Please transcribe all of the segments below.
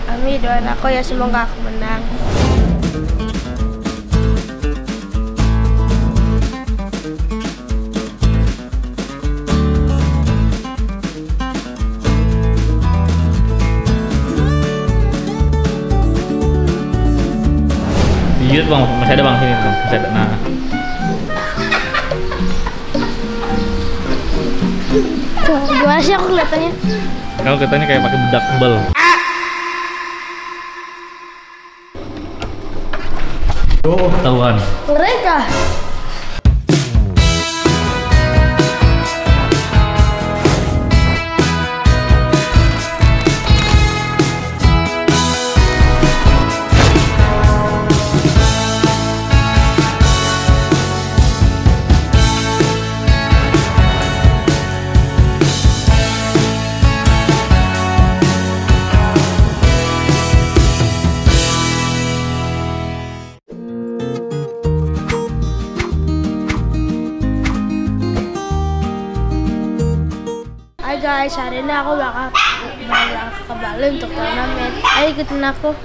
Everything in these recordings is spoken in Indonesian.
Ami doain aku ya, semoga aku menang. Iya bang, masih ada bang sini bang, masih ada. Nah. Gimana sih aku kelihatannya? Kalau kelihatannya kayak pakai bedak tebal. Oh, ketahuan. Mereka. Hai guys, hari ini aku bakal ke Bali untuk turnamen. Ayo ikutin aku.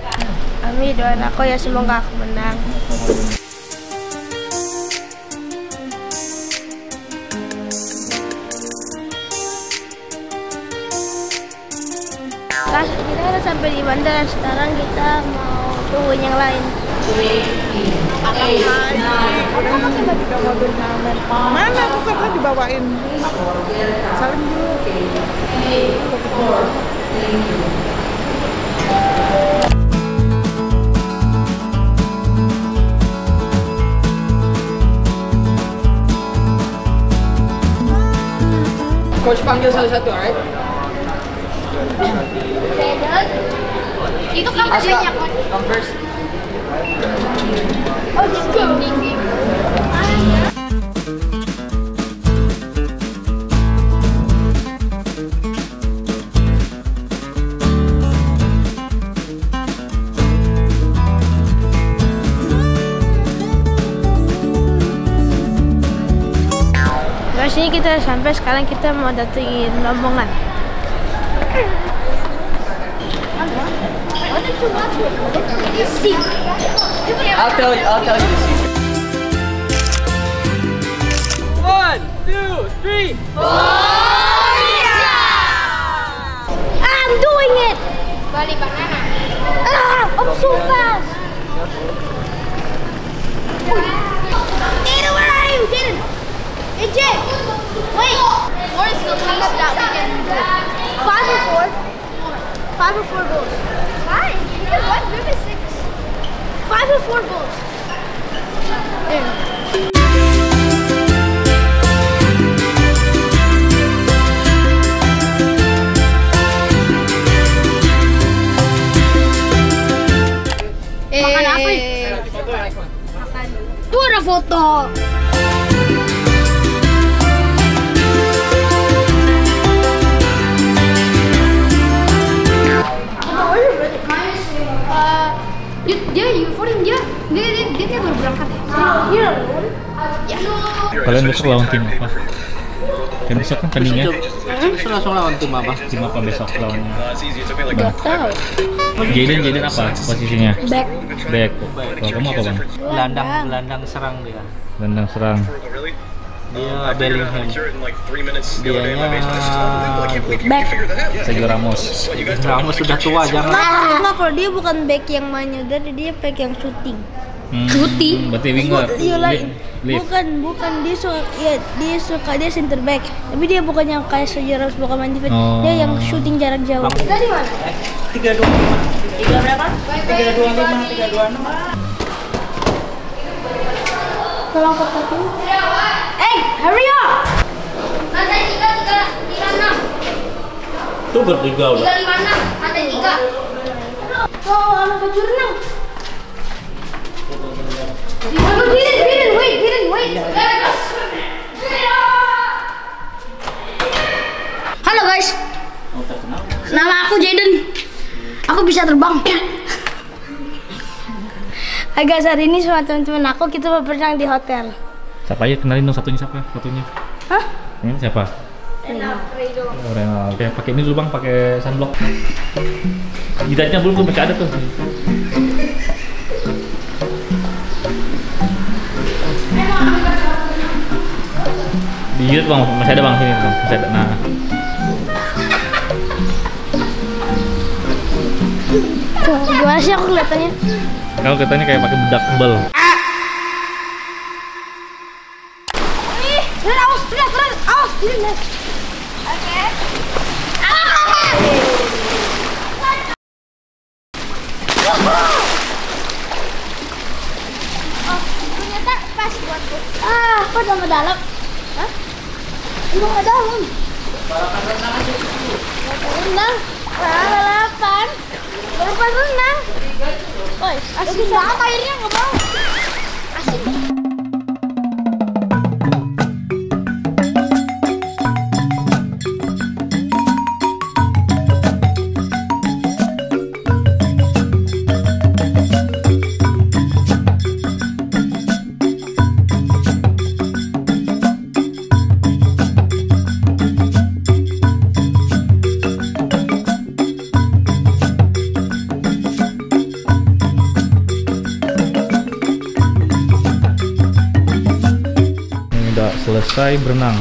Ami doain aku ya, semoga aku menang. Guys, kita udah sampai di bandara. Sekarang kita mau tungguin yang lain. Mana tuh kakak dibawain? Salim dulu. Coach panggil satu-satu, alright? Itu kamarnya, Coach. Come first. Oh, let's go. Terus ini kita sampai, sekarang kita mau datengin rombongan. I'll tell you the secret. 1, 2, 3. I'm doing it! Bali banana. I'm so fast! Jaden, where are you? Jaden! Hey, Jay! Wait! What is the least that we can do? 5 or 4? 5 or 4 goals? 5? You did what? Maybe 6. 5 or 4 goals? There. Makan apa? Makan. Tuh ada foto. Dia euforin dia baru berangkat ya. Iya. Ya. Kalian besok lawan tim apa? Kan besok kan tandingnya. Terus langsung lawan tim apa? Tim apa besok lawannya? Gak tahu. Jaden apa posisinya? Back. Back. Kalau kamu apa bang? Gelandang serang dia. Gelandang serang. Dia Bellingham. Dianya Back. Sergio Ramos. Ramos sudah tua, jangan. Enggak, kalau dia bukan back yang maju, dia back yang shooting. Shooting? Berarti winger. Bukan dia center back. Tapi dia bukan yang kayak Sergio Ramos, bukan main defense. Dia yang shooting jarak jauh. Kita di mana? 325. 3 berapa? 325, 326. Tolong kaki. Hurry up! Lantai 356. Tuh bertiga udah. 356, lantai 3. Oh, anak baju renang. Wait. Halo guys. Nama aku Jaden. Aku bisa terbang. Hai guys, hari ini sama teman-teman aku kita berenang di hotel. Siapa aja, kenalin dong satunya siapa? Satunya. Hah? Ini siapa? Renal. Oke, pakai ini dulu bang, pakai sunblock. Jidatnya belum masih ada tuh. Dijidat bang, masih ada bang sini bang, masih ada. Nah. Tuh, gimana sih aku kelihatannya? Kalau kelihatannya kayak pakai bedak tebal. Oke. Oh, ternyata pas buatku. Kok sama dalam? Hah? Emang nggak dalam? Renang. Balapan. Balapan renang. Woi, asik banget airnya, nggak mau. Asik. Selesai berenang.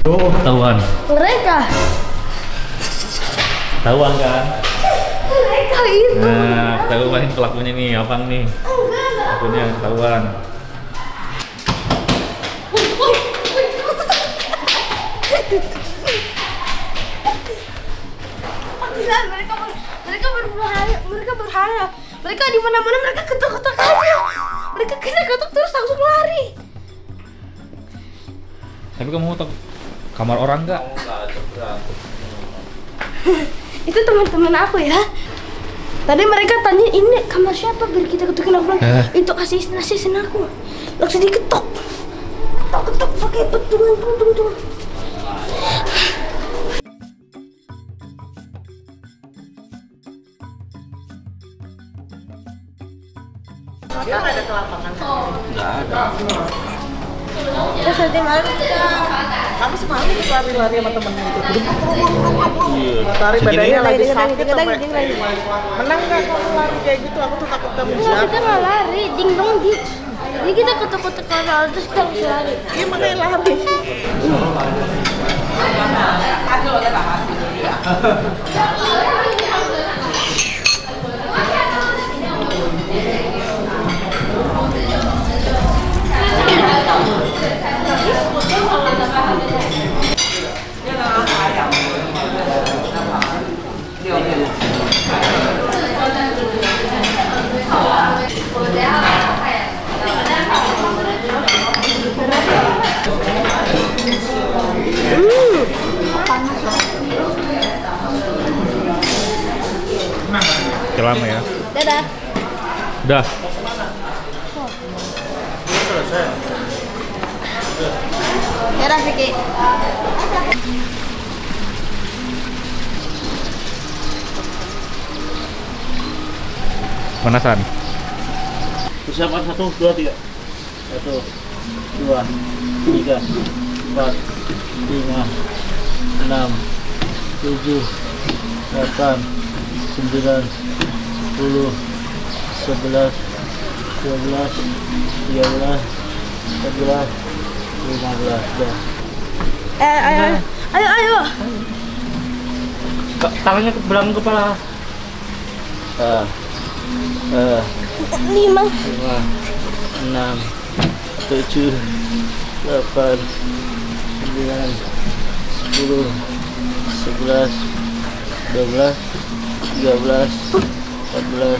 Oh, ketahuan. Mereka. Ketahuan kan? Mereka itu. Nah, ketahuan ini pelakunya nih, abang nih. Pelakunya ketahuan. Mereka berhaya. Mereka di mana-mana mereka ketuk-ketuk aja. Mereka ketuk terus langsung lari. Tapi kamu tahu kamar orang nggak? Itu teman-teman aku ya. Tadi mereka tanya ini kamar siapa biar kita ketukin, aku bilang itu asisten aku. Langsung diketok. Ketok pakai petungan. Nggak ada ke lapangan. Nggak ada. Terus nanti malam kita Kamu semalam ikut lari-lari sama temennya itu. Iya. Lari badannya lagi sakit lagi. Menang nggak kamu lari kayak gitu? Aku tuh takut kamu Enggak, kita jatuh. nggak lari, ding dong gitu. Jadi kita ketuk-ketuk kamar terus kita bisa lari. Iya makanya lari. Lama ya. Dadah. Udah. Dadah Vicky. Panasan. Persiapan 1, 2, 3. 1, 2, 3, 4, 5, 6, 7, 8, 9, 10, 11, 12, 13, 14, 15. Dah. Ayo. Tangannya ke belakang kepala. 5. 5, 6, 7, 8, 9, 10, 11, 12, 13, 14,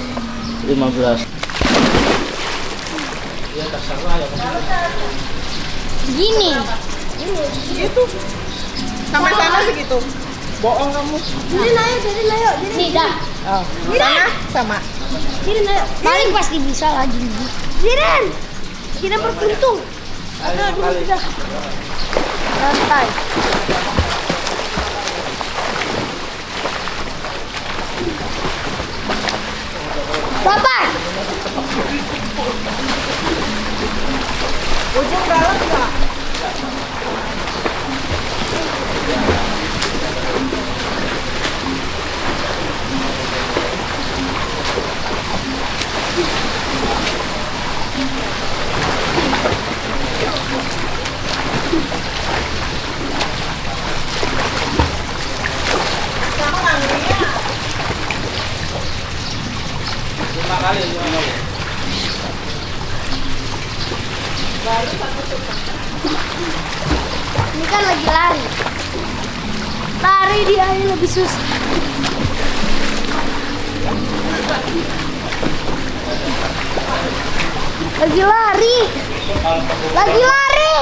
15. Gini. Segitu. Sampai sana segitu. Bohong kamu. Jadi naik. Nih dah. Oh. Sana sama. Jadi naik. Paling pasti bisa lagi. Jiren. Kita beruntung. Ada dulu kita. Santai. 8. Ujung dalam nggak? Ini kan lagi lari. Lari di air lebih susah. Lagi lari. Lagi lari.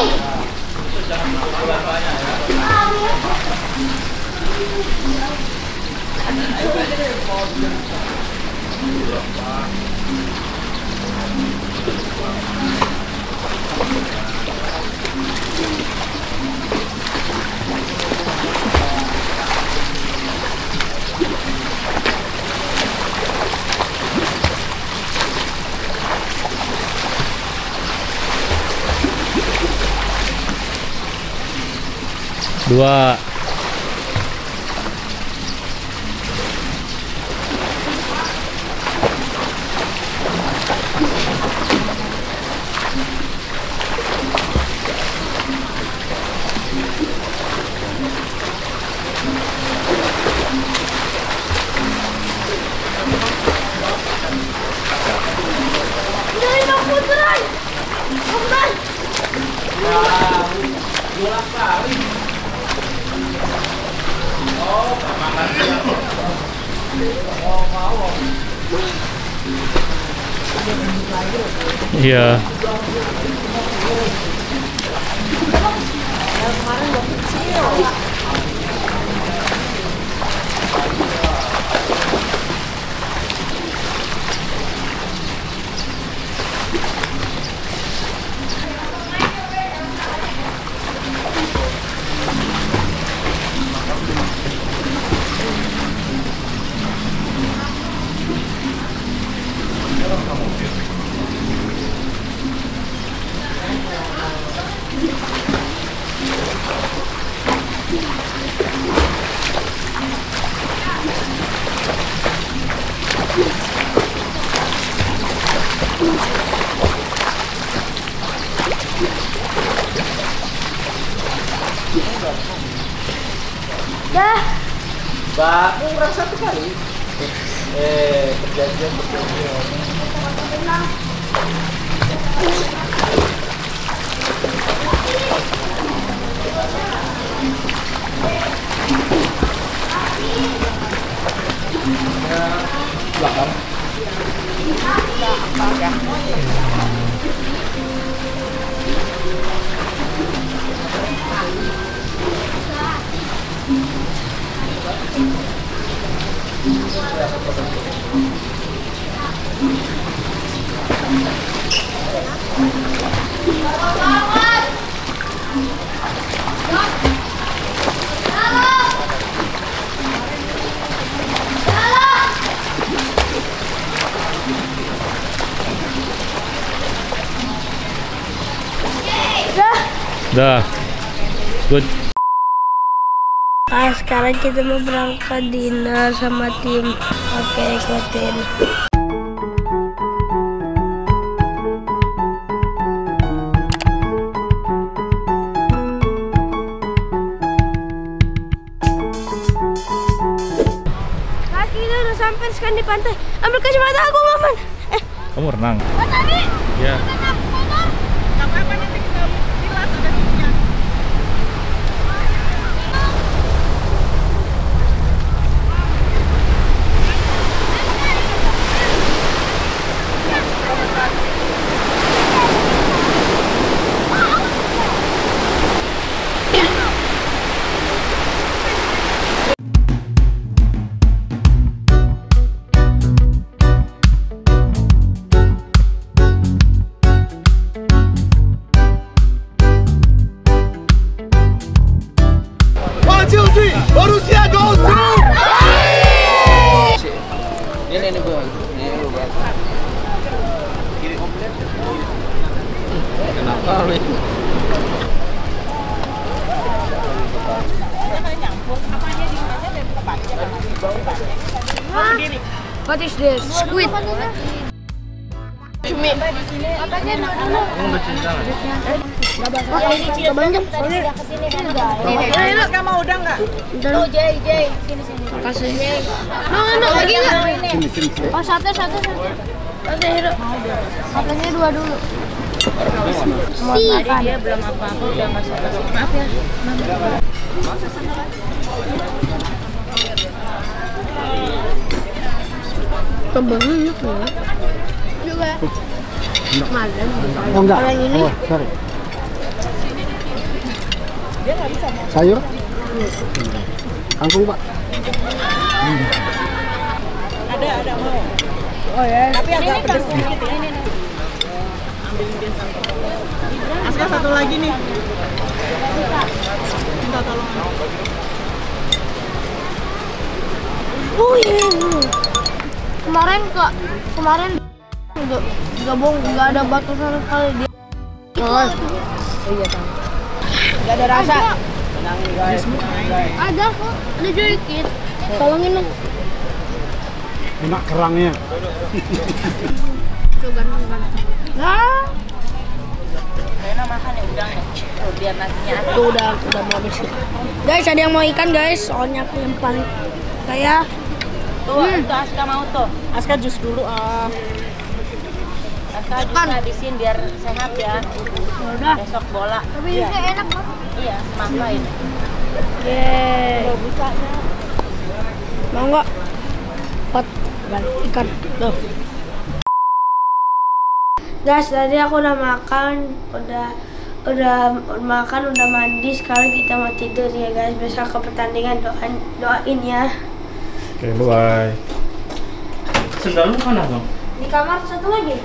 Dua. Dari aku terang. Iya. Dah. Mbak, kurang satu kali. Perjanjian. Belakang. Dah. Good. Ah, sekarang kita mau berangkat dinner sama tim. Oke, ikutin. Kaki kita udah sampai sekarang di pantai. Ambil kacamata aku, Maman. Kamu renang? Tadi. Ya. Nggak apa-apa, nanti kita bilas ada cucian. kali. What is this? Squid. Cumi. Katanya dulu. Udah cinta Ini kamu udah nggak? Tuh, Jay. Sini. Kasih. No, lagi nggak? Oh, satu. Oke, Hiro. Katanya 2 dulu. Tadi dia belum apa-apa udah masuk. Maaf ya. Kembangnya enak ya. Juga. Malam. Oh enggak. Orang ini. Oh, sorry. Sayur? Kangkung, Pak. Ada mau. Oh ya. Tapi agak pedes sedikit ya. Aska satu lagi nih. Minta tolong. Oh iya. Kemarin nggak bohong, nggak ada batu sama sekali dia. Oh iya tahu. Nggak ada rasa. Ada kok, ada dikit. Tolongin dong. Enak kerangnya. Tuh ganteng. Nah, Rena makan ya udang ya. Tuh biar nasinya ada. tuh udah mau habis. Guys, ada yang mau ikan guys? Soalnya aku yang paling kayak. Tuh, itu Aska mau tuh. Aska jus dulu. Aska juga habisin biar sehat ya. Udah. Besok bola. Tapi ini enak banget. Iya, makan. Yeay. Mau nggak? Pot ikan. Tuh. Guys, tadi aku udah makan, udah mandi. Sekarang kita mau tidur ya guys. Besok ke pertandingan, doain ya. Oke, bye. Sendal lu mana, Bang? Di kamar satu lagi.